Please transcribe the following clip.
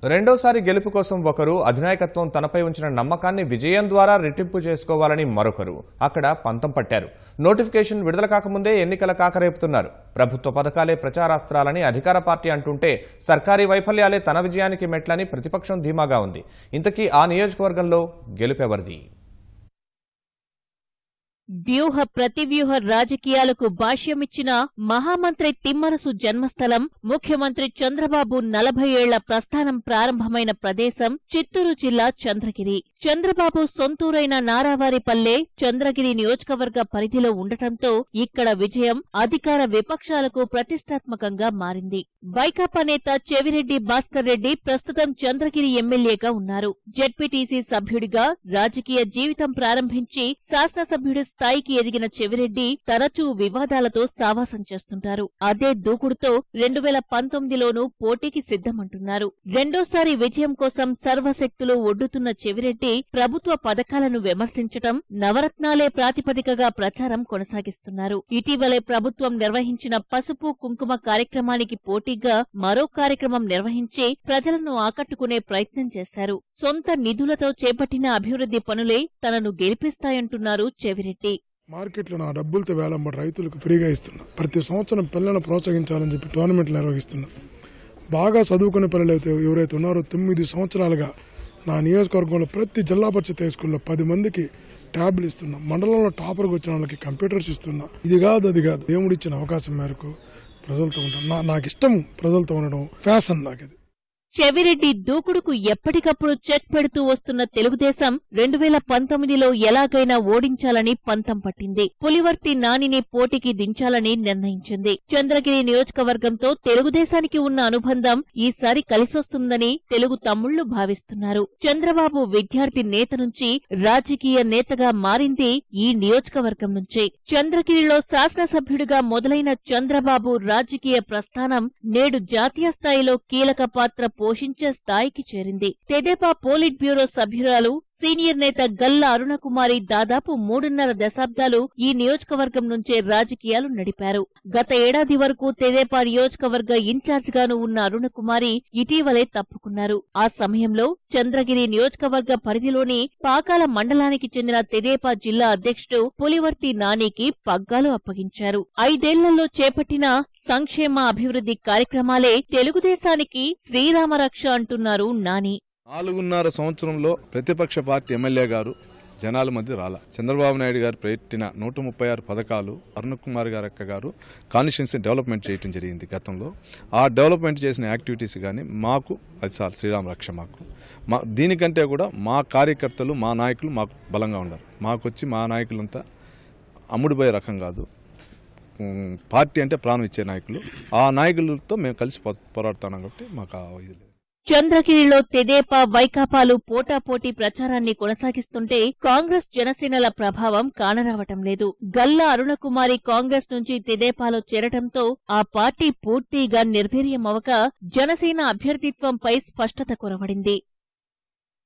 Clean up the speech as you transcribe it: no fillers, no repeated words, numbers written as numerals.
రెండోసారి గెలుపు కోసం ఒకరు అధినాయకత్వం తనపై ఉంచిన నమ్మకాన్ని విజయం ద్వారా రెట్టింపు చేసుకోవాలని మరొకరు అక్కడ పంతం పట్టారు. నోటిఫికేషన్ విడుదల కాకముందే ఎన్నికల కాకరేపుతున్నారు. ప్రభుత్వ పథకాలే ప్రచారాస్త్రాలని అధికార పార్టీ అంటుంటే సర్కారీ వైఫల్యాలే తన విజయానికి మెట్లని ప్రతిపక్షం ధీమాగా ఉంది. ఇంతకీ ఆ నియోజకవర్గంలో గెలుపెవరిది? వ్యూహ ప్రతివ్యూహ రాజకీయాలకు భాష్యమిచ్చిన మహామంత్రి తిమ్మరసు జన్మస్థలం, ముఖ్యమంత్రి చంద్రబాబు 40 ఏళ్ల ప్రస్థానం ప్రారంభమైన ప్రదేశం చిత్తూరు జిల్లా చంద్రగిరి. చంద్రబాబు సొంతూరైన నారావారిపల్లె చంద్రగిరి నియోజకవర్గ పరిధిలో ఉండటంతో ఇక్కడ విజయం అధికార విపక్షాలకు ప్రతిష్టాత్మకంగా మారింది. వైకాపా నేత చెవిరెడ్డి భాస్కర్ రెడ్డి ప్రస్తుతం చంద్రగిరి ఎమ్మెల్యేగా ఉన్నారు. జెడ్పీటీసీ సభ్యుడిగా రాజకీయ జీవితం ప్రారంభించి శాసనసభ్యుడి స్థాయికి ఎదిగిన చెవిరెడ్డి తరచూ వివాదాలతో సావాసం చేస్తుంటారు. అదే దూకుడుతో 2019లోనూ పోటీకి సిద్ధమంటున్నారు. రెండోసారి విజయం కోసం సర్వశక్తులు ఒడ్డుతున్న చెవిరెడ్డి ప్రభుత్వ పథకాలను విమర్శించటం, నవరత్నాలే ప్రాతిపదికగా ప్రచారం కొనసాగిస్తున్నారు. ఇటీవలే ప్రభుత్వం నిర్వహించిన పసుపు కుంకుమ కార్యక్రమానికి పోటీగా మరో కార్యక్రమం నిర్వహించి ప్రజలను ఆకట్టుకునే ప్రయత్నం చేశారు. సొంత నిధులతో చేపట్టిన అభివృద్ధి పనులే తనను గెలిపిస్తాయంటున్నారు చెవిరెడ్డి. మార్కెట్లో నా డబ్బులతో వేలంబడి రైతులకు ఫ్రీగా ఇస్తున్నా. ప్రతి సంవత్సరం పిల్లలను ప్రోత్సహించాలని చెప్పి టోర్నమెంట్లు నిర్వహిస్తున్నా. బాగా చదువుకునే పిల్లలు ఎవరైతే ఉన్నారో 9 సంవత్సరాలుగా నా నియోజకవర్గంలో ప్రతి జిల్లా పరిషత్ హై స్కూల్లో 10 మందికి ట్యాబ్లు ఇస్తున్నా. మండలంలో టాపర్కి వచ్చిన వాళ్ళకి కంప్యూటర్స్ ఇస్తున్నా. ఇది కాదు అది కాదు, దేవుడు ఇచ్చిన అవకాశం మేరకు ప్రజలతో ఉంటాను. నాకు ఇష్టం ప్రజలతో ఉండడం, ఫ్యాషన్ నాకు ఇది. చెవిరెడ్డి దూకుడుకు ఎప్పటికప్పుడు చెక్ పెడుతూ వస్తున్న తెలుగుదేశం 2019లో ఎలాగైనా ఓడించాలని పంతం పట్టింది. పులివర్తి నానిని పోటీకి దించాలని నిర్ణయించింది. చంద్రగిరి నియోజకవర్గంతో తెలుగుదేశానికి ఉన్న అనుబంధం ఈసారి కలిసొస్తుందని తెలుగు తమ్ముళ్లు భావిస్తున్నారు. చంద్రబాబు విద్యార్థి నేత నుంచి రాజకీయ నేతగా మారింది ఈ నియోజకవర్గం నుంచే. చంద్రగిరిలో శాసనసభ్యుడిగా మొదలైన చంద్రబాబు రాజకీయ ప్రస్థానం నేడు జాతీయ స్థాయిలో కీలక పాత్ర పోషించే స్థాయికి చేరింది. తెదేపా పోలిట్ బ్యూరో సభ్యురాలు, సీనియర్ నేత గల్లా అరుణకుమారి దాదాపు 3.5 దశాబ్దాలు ఈ నియోజకవర్గం నుంచే రాజకీయాలు నడిపారు. గత ఏడాది వరకు తెదేపా నియోజకవర్గ ఇన్ఛార్జ్ గాను ఉన్న అరుణకుమారి ఇటీవలే తప్పుకున్నారు. ఆ సమయంలో చంద్రగిరి నియోజకవర్గ పరిధిలోని పాకాల మండలానికి చెందిన తెదేపా జిల్లా అధ్యక్షుడు పులివర్తి నానికి పగ్గాలు అప్పగించారు. 5 ఏళ్లలో చేపట్టిన సంక్షేమ అభివృద్ధి కార్యక్రమాలే తెలుగుదేశానికి శ్రీరామరక్ష అంటున్నారు నాని. 4.5 సంవత్సరంలో ప్రతిపక్ష పార్టీ ఎమ్మెల్యే గారు జనాల మధ్య రాలా. చంద్రబాబు నాయుడు గారు పెట్టిన 136 పథకాలు అరుణకుమార్ గారు అక్క గారు కాన్స్టిట్యున్సీ డెవలప్మెంట్ చేయడం జరిగింది గతంలో. ఆ డెవలప్మెంట్ చేసిన యాక్టివిటీస్ కానీ మాకు అది చాలు, శ్రీరామ రక్ష. దీనికంటే కూడా మా కార్యకర్తలు, మా నాయకులు మాకు బలంగా ఉన్నారు. మాకొచ్చి మా నాయకులంతా అమ్ముడుపోయే రకం కాదు. పార్టీ అంటే ప్రాణం ఇచ్చే నాయకులు. ఆ నాయకులతో మేము కలిసి పోరాడుతున్నాం కాబట్టి మాకు ఇది లేదు. చంద్రగిరిలో తెదేపా, వైకాపాలు పోటాపోటీ ప్రచారాన్ని కొనసాగిస్తుంటే కాంగ్రెస్, జనసేనల ప్రభావం కానరావటం లేదు. గల్లా అరుణకుమారి కాంగ్రెస్ నుంచి తెదేపాలో చేరటంతో ఆ పార్టీ పూర్తిగా నిర్వీర్యమవక జనసేన అభ్యర్థిత్వంపై స్పష్టత కొరవడింది.